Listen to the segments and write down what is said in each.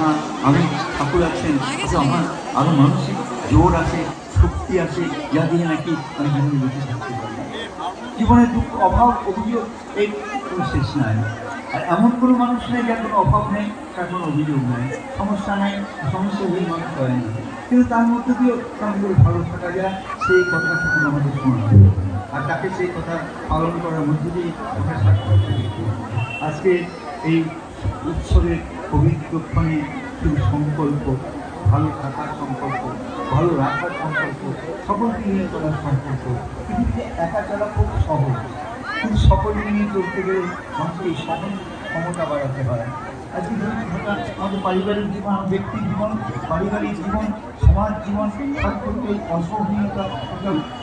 না আমি ঠাকুর আছেন, আমার আরও মানসিক জোর আছে, শক্তি আছে, যা দিয়ে নাকি আমি জীবনে বেঁচে থাকতে পারি। জীবনে দুঃখ অভাব অভিযোগ এই কোনো শেষ নাই। আর এমন কোনো মানুষ নেই যার কোনো অভাব নেই, তার কোনো অভিযোগ নাই, সমস্যা নাই, সমস্যাহীন মানুষ হয় না। কিন্তু তার মধ্যে দিয়েও কেমন করে ভালো থাকা যায় সেই কথা ঠাকুর আমাদের শোনা, আর তাকে সেই কথা পালন করার মধ্যে দিয়ে আজকে এই উৎসবের পবিত্রক্ষণে শুধু সংকল্প, ভালো থাকার সংকল্প, ভালো রাখার সংকল্প, সকলকে নিয়ে চলার সংকল্প। পৃথিবীতে একা চলা খুব সহজ, কিন্তু সকলকে নিয়ে চলতে গেলে মানুষকে এই সহজ ক্ষমতা বাড়াতে হয়। আজকে থাকা আমাদের পারিবারিক জীবন, ব্যক্তি জীবন, পারিবারিক জীবন, সমাজ জীবন, সকলকে অসহনীয়তা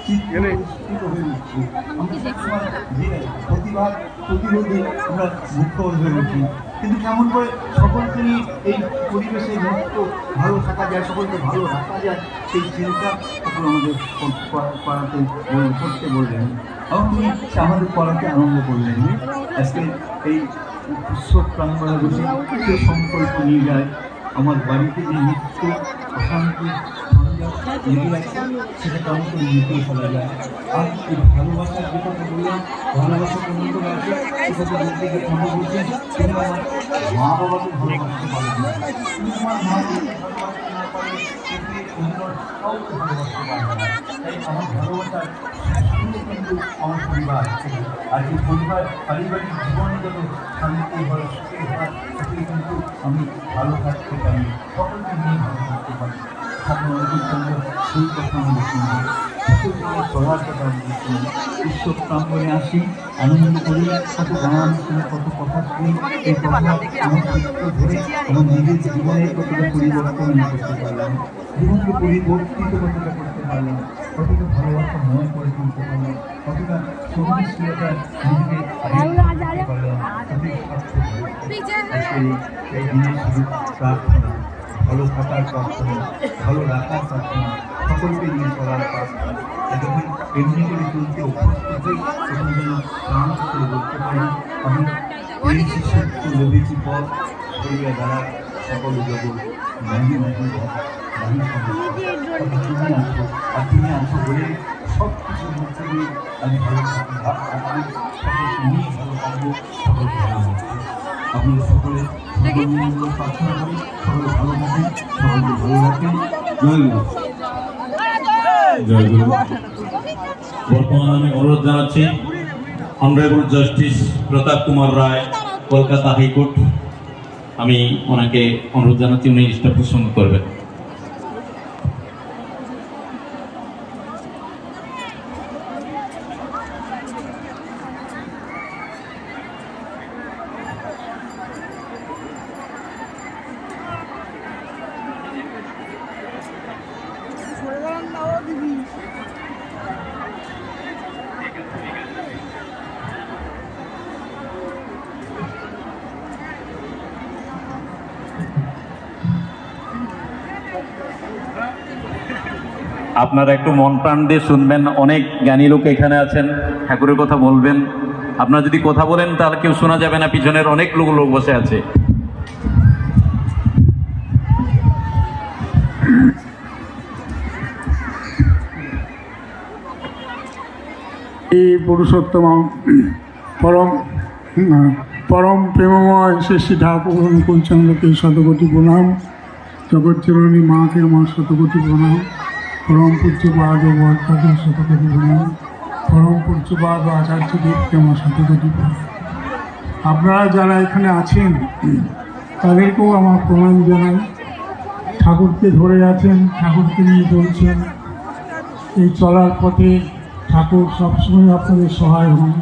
চিত্রিত হয়ে উঠছে। আমরা সবসময় যে প্রতিবাদ প্রতিরোধে আমরা মুক্ত হয়ে উঠি, কিন্তু কেমন করে সকলকে নিয়ে এই পরিবেশে মুক্ত ভালো থাকা যায়, সকলকে ভালো রাখা যায়, সেই চিন্তা তখন আমাদের পাড়াতে করতে বললেন এবং তিনি আমাদের পড়াতে আনন্দ করলেন। আজকে এই উৎসব প্রাঙ্গণে বসে সে সংকল্প নিয়ে যায়, আমার বাড়িতে যে নিত্য অশান্তি লেগে আছে সেটা কেমন করে মিটিয়ে ফেলা যায়। আর এই ভালোবাসার যে কথা বললাম, ভালোবাসা কেমন করে আছে সেটা বলতে গিয়ে আমরা বলছেন তিনি আমার মা বাবাকে ভালোবাসতে পারেন না, তিনি আমার মাকে ভালোবাসতে না পারলে কাউকে ভালোবাসতে পারেন না। তাই আমার ভালোবাসার কিন্তু আমার পরিবার, আর এই পরিবার পারিবারিক জীবনে যত শান্তি হয়, সুখী হয়, সেটি কিন্তু আমি ভালো থাকতে পারি, সকলকে নিয়ে ভালো থাকতে পারি। সেই কথা আমি শুনবো, সকলকে চলার কথা আমি শুনি। উৎসব প্রাঙ্গণে আসি, আনন্দ করি, কত গান শুনে, কত কথা শুনি, এই কথা আমার চিত্র ধরে আমার নিজের জীবনের কতটা পরিবর্তন করতে পারলাম, জীবনকে পরিবর্তিত কতটা করতে পারলাম, কতটা ভালোবাসা মনে করে তুলতে পারলাম, কতটা সহনশীলতা নিজেকে করতে পারলাম, এই দিনের শুধু প্রার্থনা, ভালো থাকার প্রার্থনা, ভালো রাখার প্রার্থনা, সকলকে নিয়ে চলার প্রার্থনা। যখন এমনি করে চলতে অভ্যস্ত হই তখন যেন প্রাণ করে বলতে পারি আমি পেয়েছি সত্য, লভেছি পথ, সরিয়া দ্বারা সকল জগৎ নাহি নাহি নাহি তুমি আছো, আর তুমি আছো বলে সব কিছুর মধ্যে দিয়ে আমি ভালো থাকি, সকলকে নিয়ে ভালো থাকবো, সকলকে ভালো থাকবো। আপনাদের সকলে সকল মঙ্গল প্রার্থনা করি, সকলে ভালো থাকেন, সকলকে ভালো রাখেন। জয় গুরু। জয় গুরু। বর্তমানে আমি অনুরোধ জানাচ্ছি অনারেবল জাস্টিস প্রতাপ কুমার রায়, কলকাতা হাইকোর্ট, আমি ওনাকে অনুরোধ জানাচ্ছি উনি জিনিসটা প্রসঙ্গ করবেন। আপনারা একটু মন প্রাণ দিয়ে শুনবেন, অনেক জ্ঞানী লোক এখানে আছেন, ঠাকুরের কথা বলবেন। আপনারা যদি কথা বলেন তাহলে কেউ শোনা যাবে না, পিছনের অনেক লোক বসে আছে। পুরুষোত্তম পরম পরম প্রেমময় শ্রী শ্রী ঠাকুর অনুকূলচন্দ্রকে শতকোটি প্রণাম, জগৎজননী মাকে আমার শতকোটি প্রণাম, পরম পূজ্যপাদ বরকাকে শতকোটি প্রণাম, পরম পূজ্যপাদ আচার্যদেবকে আমার শতকোটি প্রণাম। আপনারা যারা এখানে আছেন তাদেরকেও আমার প্রণাম জানাই। ঠাকুরকে ধরে আছেন, ঠাকুরকে নিয়ে চলছেন, এই চলার পথে ঠাকুর সবসময় আপনাদের সহায় হন।